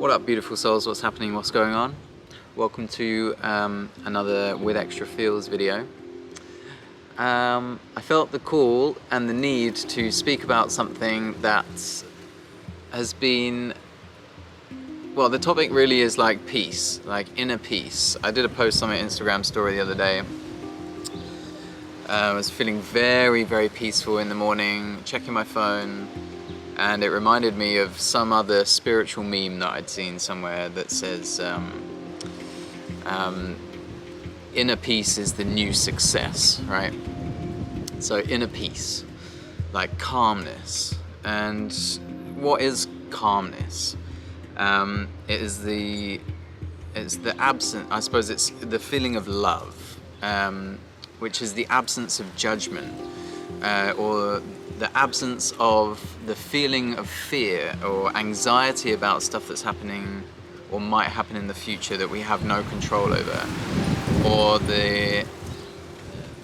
What up, beautiful souls? What's happening? What's going on? Welcome to another With Extra Feels video. I felt the call and the need to speak about something that has been, well, the topic really is like peace, like inner peace. I did a post on my Instagram story the other day. I was feeling very, very peaceful in the morning, checking my phone, and it reminded me of some other spiritual meme that I'd seen somewhere that says, inner peace is the new success, right? So inner peace, like calmness. And what is calmness? It's the absence, I suppose it's the feeling of love, which is the absence of judgment, or the absence of the feeling of fear or anxiety about stuff that's happening or might happen in the future that we have no control over, or the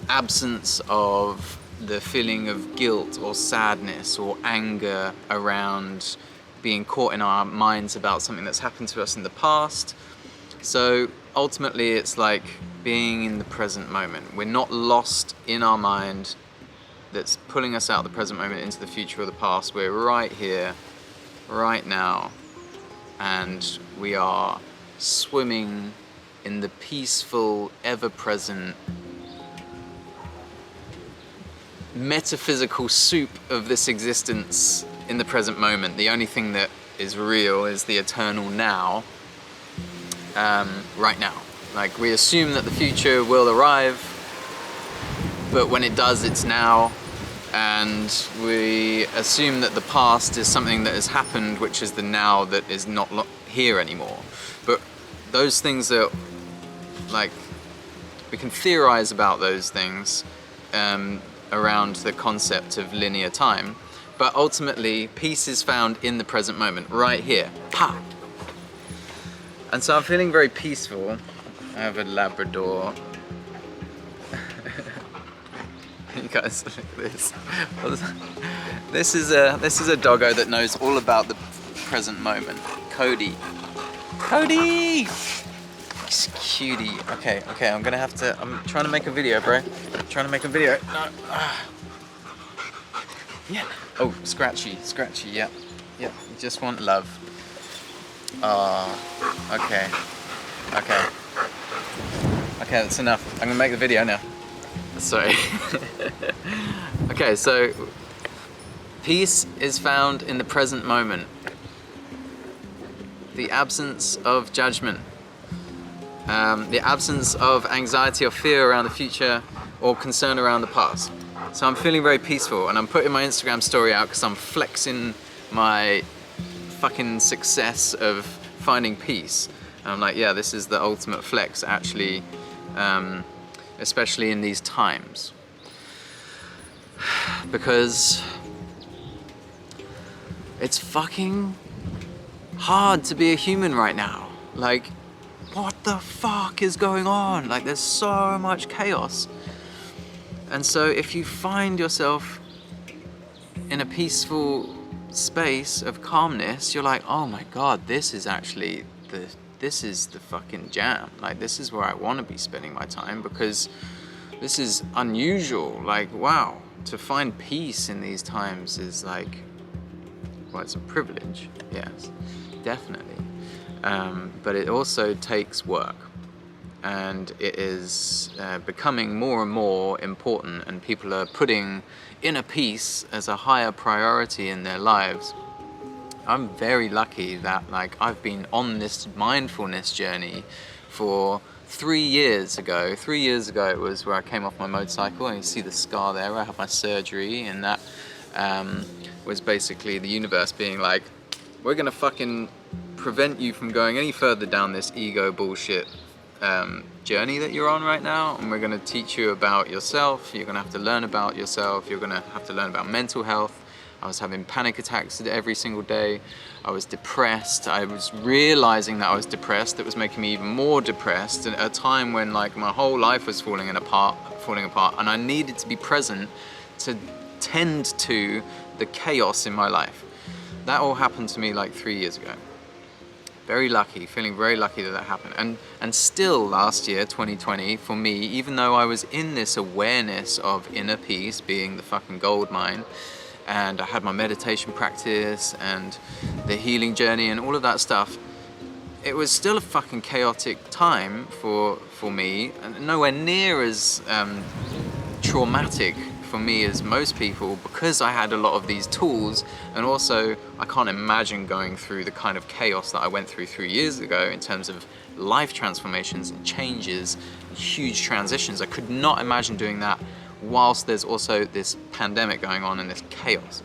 absence of the feeling of guilt or sadness or anger around being caught in our minds about something that's happened to us in the past. So ultimately it's like being in the present moment. We're not lost in our mind that's pulling us out of the present moment into the future or the past. We're right here, right now, and we are swimming in the peaceful, ever-present, metaphysical soup of this existence in the present moment. The only thing that is real is the eternal now, right now. Like, we assume that the future will arrive, but when it does, it's now. And we assume that the past is something that has happened, which is the now that is not here anymore. But those things are, like, we can theorize about those things around the concept of linear time, but ultimately peace is found in the present moment, right here. Pa! And so I'm feeling very peaceful. I have a Labrador. You guys, look at this. This is a doggo that knows all about the present moment. Cody. Cody! He's cutie. Okay, I'm gonna have to, I'm trying to make a video, bro. I'm trying to make a video. No. Yeah. Oh, scratchy, yeah. Yeah, you just want love. Okay. Okay, that's enough. I'm gonna make the video now. Sorry. Okay, so peace is found in the present moment. The absence of judgment. The absence of anxiety or fear around the future or concern around the past. So I'm feeling very peaceful, and I'm putting my Instagram story out because I'm flexing my fucking success of finding peace. And I'm like, yeah, this is the ultimate flex, actually, especially in these times. Because it's fucking hard to be a human right now. Like, what the fuck is going on? Like, there's so much chaos. And so if you find yourself in a peaceful space of calmness, you're like, oh my God, this is actually this is the fucking jam. Like, this is where I want to be spending my time, because this is unusual. Like, wow, to find peace in these times is like, well, it's a privilege, yes, definitely. But it also takes work, and it is becoming more and more important, and people are putting inner peace as a higher priority in their lives. I'm very lucky that, like, I've been on this mindfulness journey for 3 years ago. 3 years ago it was where I came off my motorcycle, and you see the scar there where I had my surgery, and that was basically the universe being like, we're gonna fucking prevent you from going any further down this ego bullshit journey that you're on right now, and we're gonna teach you about yourself. You're gonna have to learn about yourself. You're gonna have to learn about mental health. I was having panic attacks every single day. I was depressed. I was realizing that I was depressed. That was making me even more depressed, and at a time when, like, my whole life was falling apart, and I needed to be present to tend to the chaos in my life. That all happened to me like 3 years ago. Very lucky, feeling very lucky that happened. And still last year, 2020, for me, even though I was in this awareness of inner peace being the fucking gold mine, and I had my meditation practice and the healing journey and all of that stuff, it was still a fucking chaotic time for me, and nowhere near as traumatic for me as most people, because I had a lot of these tools. And also I can't imagine going through the kind of chaos that I went through 3 years ago in terms of life transformations and changes, huge transitions. I could not imagine doing that whilst there's also this pandemic going on and this chaos.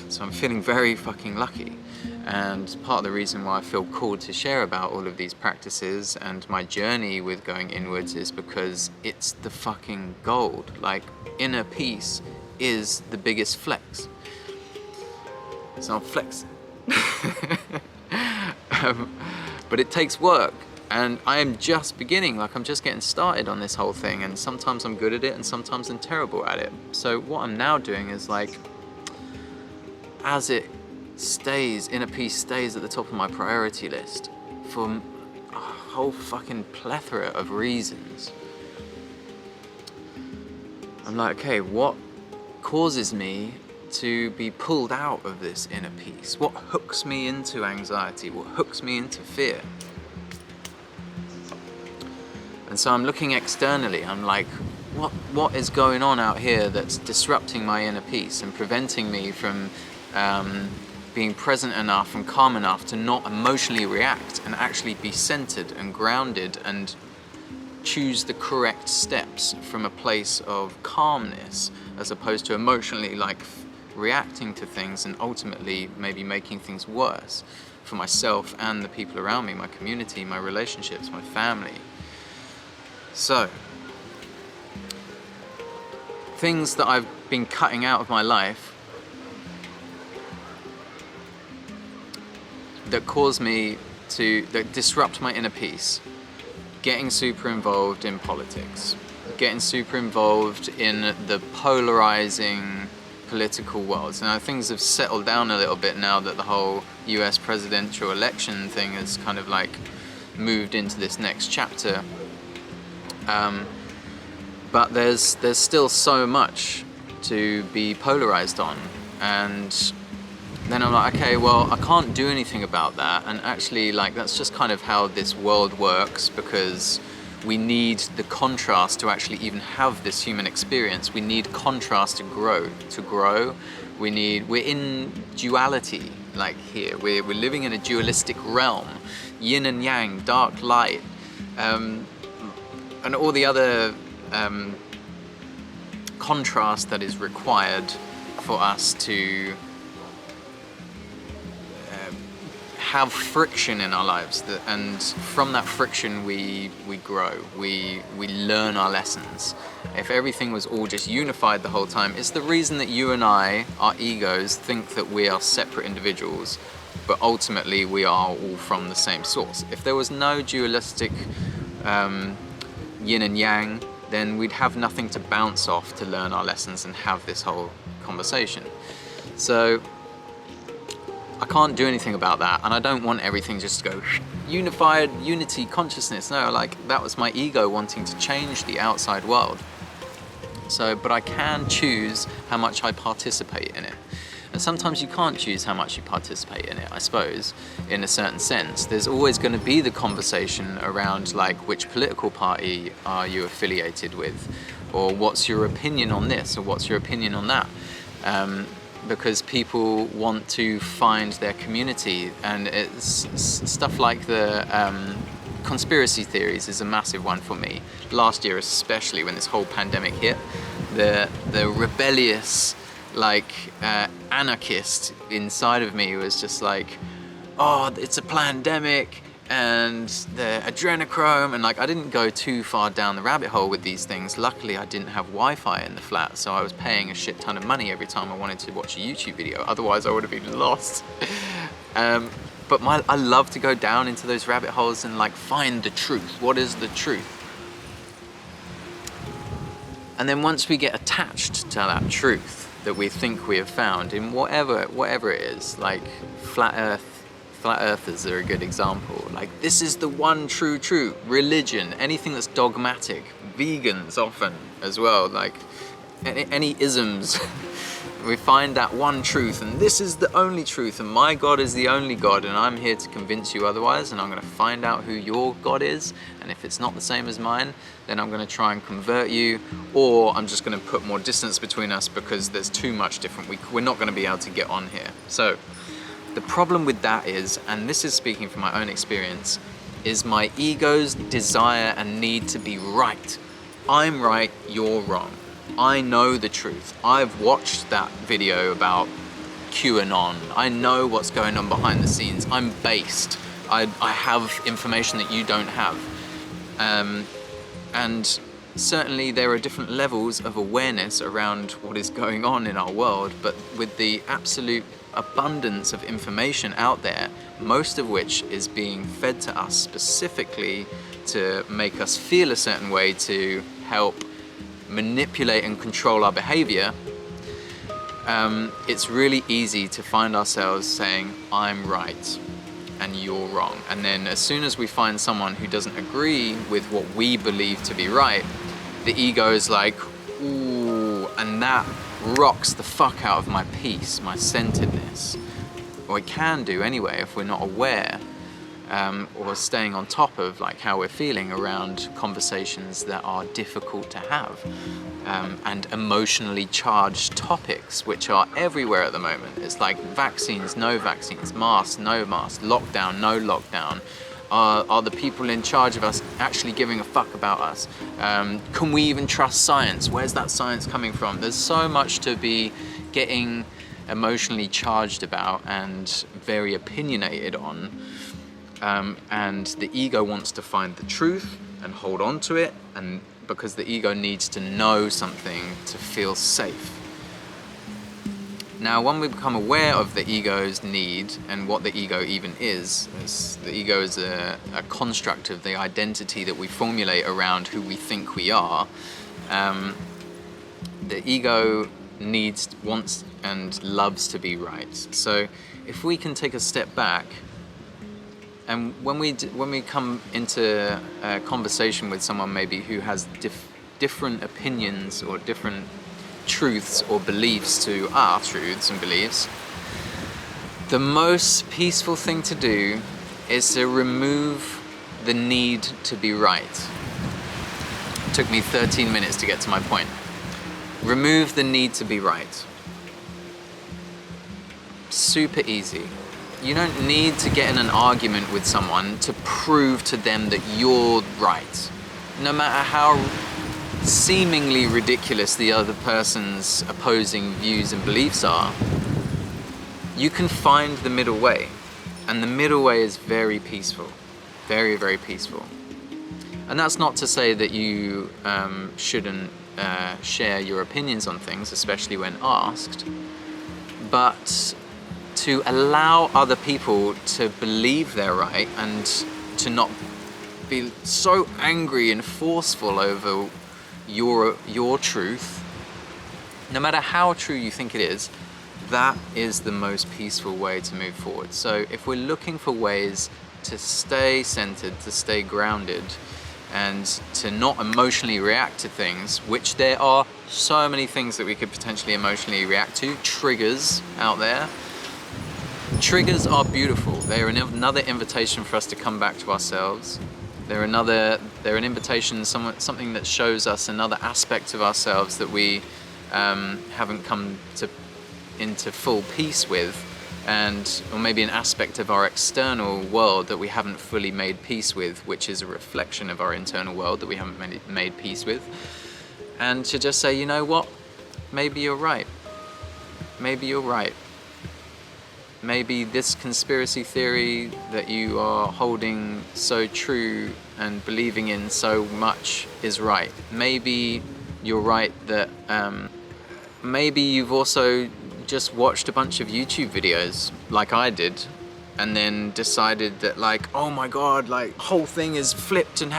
So I'm feeling very fucking lucky. And part of the reason why I feel called to share about all of these practices and my journey with going inwards is because it's the fucking gold. Like, inner peace is the biggest flex. It's not flex. But it takes work, and I am just beginning. Like, I'm just getting started on this whole thing, and sometimes I'm good at it and sometimes I'm terrible at it. So what I'm now doing is, like, as it stays, inner peace stays at the top of my priority list for a whole fucking plethora of reasons. I'm like, okay, what causes me to be pulled out of this inner peace? What hooks me into anxiety? What hooks me into fear? And so I'm looking externally. I'm like, what is going on out here that's disrupting my inner peace and preventing me from being present enough and calm enough to not emotionally react and actually be centered and grounded and choose the correct steps from a place of calmness, as opposed to emotionally, like, reacting to things and ultimately maybe making things worse for myself and the people around me, my community, my relationships, my family. So, things that I've been cutting out of my life that cause me to, that disrupt my inner peace: getting super involved in politics, getting super involved in the polarizing political world. So now things have settled down a little bit now that the whole US presidential election thing has kind of like moved into this next chapter. But there's still so much to be polarized on, and then I'm like, okay, well, I can't do anything about that. And actually, like, that's just kind of how this world works, because we need the contrast to actually even have this human experience. We need contrast to grow. We're in duality, like, here. We're living in a dualistic realm, yin and yang, dark, light, and all the other contrast that is required for us to have friction in our lives, and from that friction we grow, we learn our lessons. If everything was all just unified the whole time, it's the reason that you and I, our egos, think that we are separate individuals, but ultimately we are all from the same source. If there was no dualistic yin and yang, then we'd have nothing to bounce off to learn our lessons and have this whole conversation. So I can't do anything about that, and I don't want everything just to go unified, unity, consciousness. No, like, that was my ego wanting to change the outside world. So, but I can choose how much I participate in it. And sometimes you can't choose how much you participate in it, I suppose, in a certain sense. There's always going to be the conversation around, like, which political party are you affiliated with? Or what's your opinion on this? Or what's your opinion on that? Because people want to find their community, and it's stuff like the conspiracy theories is a massive one for me. Last year especially, when this whole pandemic hit, the rebellious, like, anarchist inside of me was just like, oh, it's a pandemic, and the adrenochrome, and, like, I didn't go too far down the rabbit hole with these things. Luckily I didn't have Wi-Fi in the flat, so I was paying a shit ton of money every time I wanted to watch a YouTube video, otherwise I would have been lost. But I love to go down into those rabbit holes and, like, find the truth. What is the truth? And then once we get attached to that truth that we think we have found in whatever it is, like flat earth flat earthers are a good example. Like, this is the one true truth. Religion, anything that's dogmatic. Vegans often as well, like any isms. We find that one truth, and this is the only truth, and my God is the only God, and I'm here to convince you otherwise, and I'm going to find out who your God is, and if it's not the same as mine, then I'm going to try and convert you, or I'm just going to put more distance between us because there's too much different. We're not going to be able to get on here. So the problem with that is, and this is speaking from my own experience, is my ego's desire and need to be right. I'm right, you're wrong. I know the truth. I've watched that video about QAnon. I know what's going on behind the scenes. I'm based. I have information that you don't have. And certainly there are different levels of awareness around what is going on in our world, but with the absolute abundance of information out there, most of which is being fed to us specifically to make us feel a certain way, to help manipulate and control our behavior, it's really easy to find ourselves saying, I'm right and you're wrong. And then as soon as we find someone who doesn't agree with what we believe to be right, the ego is like, ooh, and that rocks the fuck out of my peace, my centeredness. Or it can do anyway if we're not aware, or staying on top of like how we're feeling around conversations that are difficult to have, and emotionally charged topics which are everywhere at the moment. It's like vaccines, no vaccines, masks, no masks, lockdown, no lockdown. Are the people in charge of us actually giving a fuck about us? Can we even trust science? Where's that science coming from? There's so much to be getting emotionally charged about and very opinionated on. And the ego wants to find the truth and hold on to it, and because the ego needs to know something to feel safe. Now, when we become aware of the ego's need and what the ego even is the ego is a construct of the identity that we formulate around who we think we are. The ego needs, wants, and loves to be right. So if we can take a step back, and when we come into a conversation with someone maybe who has different opinions or different truths or beliefs to our truths and beliefs, the most peaceful thing to do is to remove the need to be right. It took me 13 minutes to get to my point. Remove the need to be right. Super easy. You don't need to get in an argument with someone to prove to them that you're right. No matter how seemingly ridiculous the other person's opposing views and beliefs are, you can find the middle way. And the middle way is very peaceful. Very, very peaceful. And that's not to say that you shouldn't share your opinions on things, especially when asked, but to allow other people to believe they're right and to not be so angry and forceful over your truth, no matter how true you think it is, that is the most peaceful way to move forward. So if we're looking for ways to stay centered, to stay grounded, and to not emotionally react to things, which there are so many things that we could potentially emotionally react to, triggers out there. Triggers are beautiful. They're another invitation for us to come back to ourselves. They're an invitation, something that shows us another aspect of ourselves that we haven't come into full peace with, or maybe an aspect of our external world that we haven't fully made peace with, which is a reflection of our internal world that we haven't made peace with. And to just say, you know what? Maybe you're right. Maybe you're right. Maybe this conspiracy theory that you are holding so true and believing in so much is right. Maybe you're right that maybe you've also just watched a bunch of YouTube videos like I did, and then decided that, like, oh my god, like, whole thing is flipped, and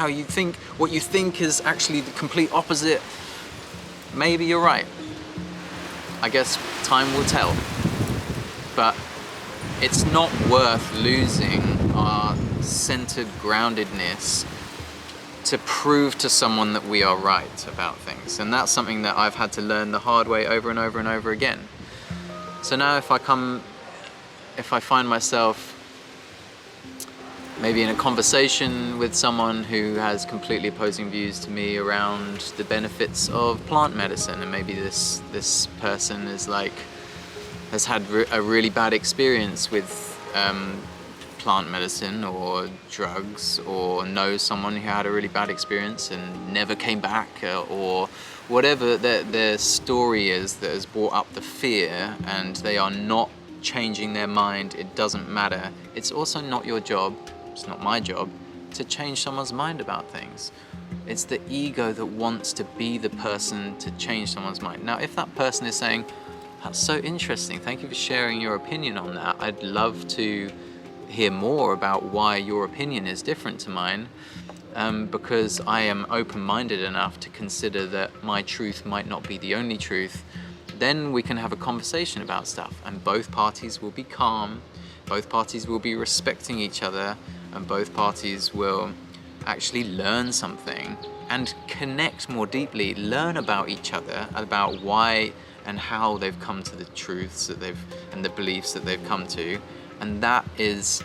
what you think is actually the complete opposite. Maybe you're right. I guess time will tell. But it's not worth losing our centered groundedness to prove to someone that we are right about things. And that's something that I've had to learn the hard way over and over and over again. So now if I find myself maybe in a conversation with someone who has completely opposing views to me around the benefits of plant medicine, and maybe this person is like, has had a really bad experience with plant medicine or drugs, or knows someone who had a really bad experience and never came back, or whatever their story is that has brought up the fear, and they are not changing their mind. It doesn't matter. It's also not your job, it's not my job, to change someone's mind about things. It's the ego that wants to be the person to change someone's mind. Now, if that person is saying, "That's so interesting, thank you for sharing your opinion on that. I'd love to hear more about why your opinion is different to mine, because I am open-minded enough to consider that my truth might not be the only truth," then we can have a conversation about stuff, and both parties will be calm, both parties will be respecting each other, and both parties will actually learn something and connect more deeply, learn about each other, about why and how they've come to the truths that and the beliefs that they've come to. And that is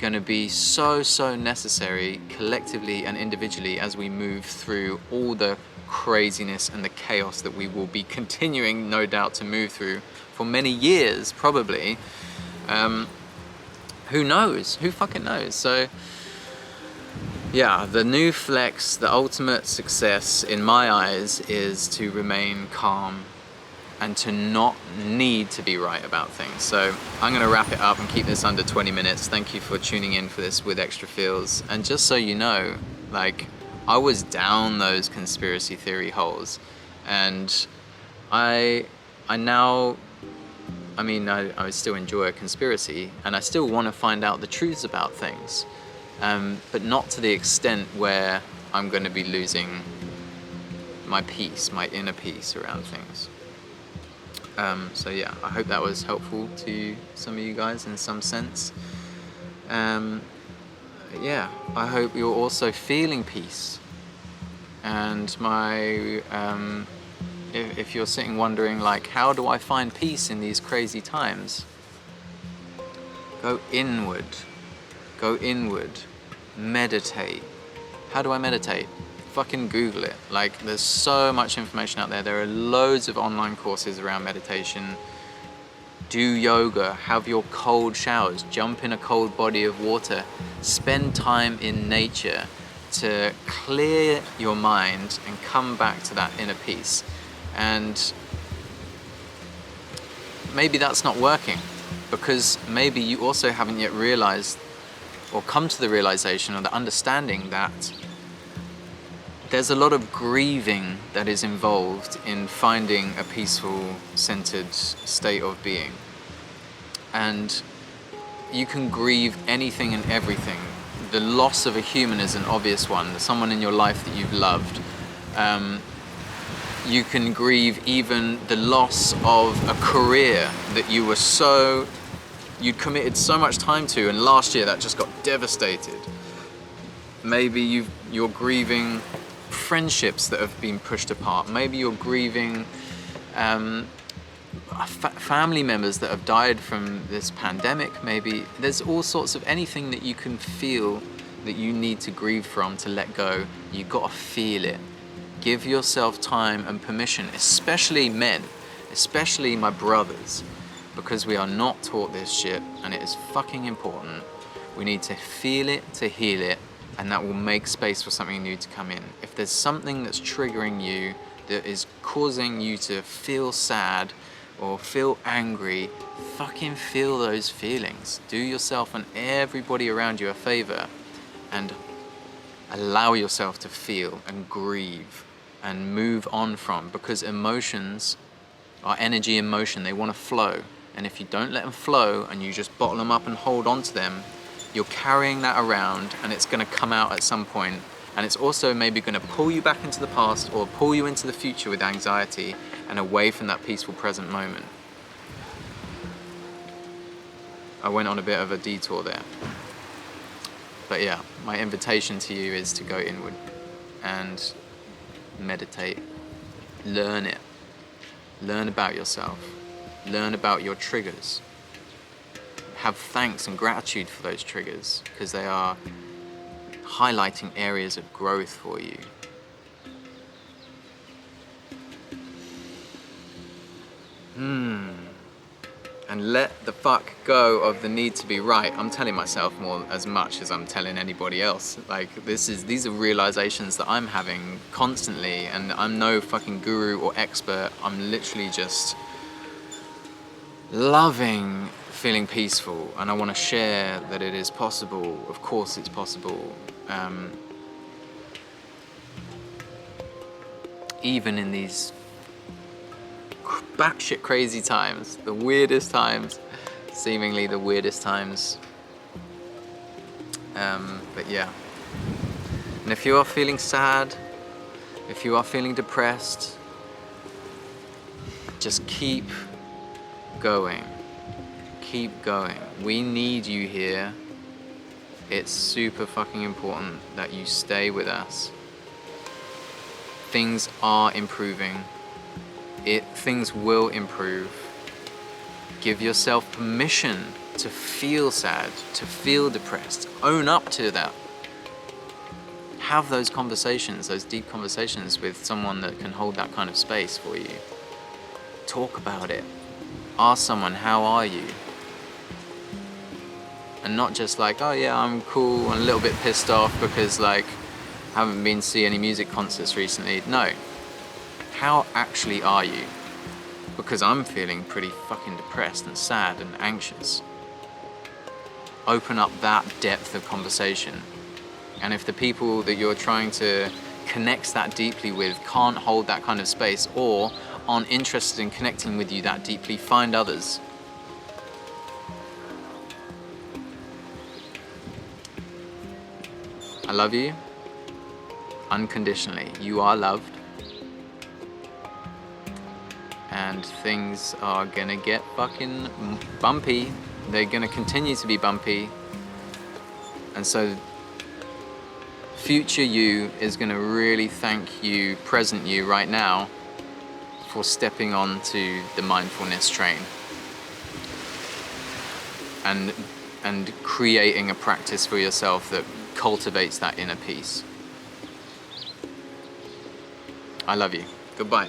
going to be so necessary collectively and individually as we move through all the craziness and the chaos that we will be continuing, no doubt, to move through for many years, probably. Who knows? Who fucking knows? So yeah, the new flex, the ultimate success in my eyes, is to remain calm and to not need to be right about things. So I'm going to wrap it up and keep this under 20 minutes. Thank you for tuning in for this with Extra Feels. And just so you know, like, I was down those conspiracy theory holes, and I still enjoy a conspiracy, and I still want to find out the truths about things, but not to the extent where I'm going to be losing my peace, my inner peace around things. So yeah, I hope that was helpful to some of you guys in some sense. Yeah, I hope you're also feeling peace. And if you're sitting wondering, like, how do I find peace in these crazy times? Go inward. Go inward. Meditate. How do I meditate? Fucking Google it. Like, there's so much information out there. There are loads of online courses around meditation. Do yoga, have your cold showers, jump in a cold body of water, spend time in nature to clear your mind and come back to that inner peace. And maybe that's not working, because maybe you also haven't yet realized or come to the realization or the understanding that there's a lot of grieving that is involved in finding a peaceful, centered state of being. And you can grieve anything and everything. The loss of a human is an obvious one, someone in your life that you've loved. You can grieve even the loss of a career that you'd committed so much time to, and last year that just got devastated. Maybe you're grieving friendships that have been pushed apart. Maybe you're grieving family members that have died from this pandemic. Maybe there's all sorts of anything that you can feel that you need to grieve from, to let go. You gotta feel it. Give yourself time and permission, especially men, especially my brothers, because we are not taught this shit, and it is fucking important. We need to feel it to heal it, and that will make space for something new to come in. If there's something that's triggering you, that is causing you to feel sad or feel angry, fucking feel those feelings. Do yourself and everybody around you a favor and allow yourself to feel and grieve and move on from, because emotions are energy in motion. They want to flow, and if you don't let them flow and you just bottle them up and hold on to them, you're carrying that around, and it's going to come out at some point, and it's also maybe going to pull you back into the past or pull you into the future with anxiety and away from that peaceful present moment. I went on a bit of a detour there. But yeah, my invitation to you is to go inward and meditate. Learn it. Learn about yourself. Learn about your triggers. Have thanks and gratitude for those triggers, because they are highlighting areas of growth for you. And let the fuck go of the need to be right. I'm telling myself more as much as I'm telling anybody else. Like, these are realizations that I'm having constantly, and I'm no fucking guru or expert. I'm literally just loving feeling peaceful, and I want to share that it is possible. Of course it's possible. Even in these batshit crazy times, the weirdest times, seemingly the weirdest times. But yeah. And if you are feeling sad, if you are feeling depressed, just keep going. Keep going. We need you here. It's super fucking important that you stay with us. Things are improving. Things will improve. Give yourself permission to feel sad, to feel depressed. Own up to that. Have those conversations, those deep conversations with someone that can hold that kind of space for you. Talk about it. Ask someone, how are you? And not just like, oh yeah, I'm cool and a little bit pissed off because like I haven't been to see any music concerts recently. No. How actually are you? Because I'm feeling pretty fucking depressed and sad and anxious. Open up that depth of conversation. And if the people that you're trying to connect that deeply with can't hold that kind of space or aren't interested in connecting with you that deeply, find others. I love you unconditionally. You are loved. And things are gonna get fucking bumpy. They're gonna continue to be bumpy. And so future you is gonna really thank you, present you right now, for stepping onto the mindfulness train. And creating a practice for yourself that cultivates that inner peace. I love you. Goodbye.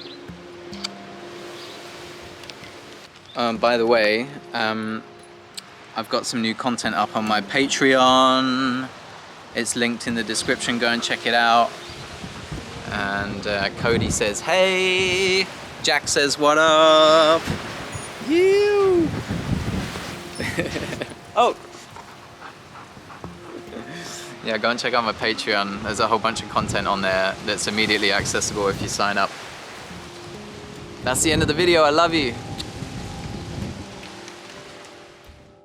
By the way, I've got some new content up on my Patreon. It's linked in the description. Go and check it out. And Cody says, hey. Jack says, what up? You. Oh. Yeah, go and check out my Patreon. There's a whole bunch of content on there that's immediately accessible if you sign up. That's the end of the video. I love you.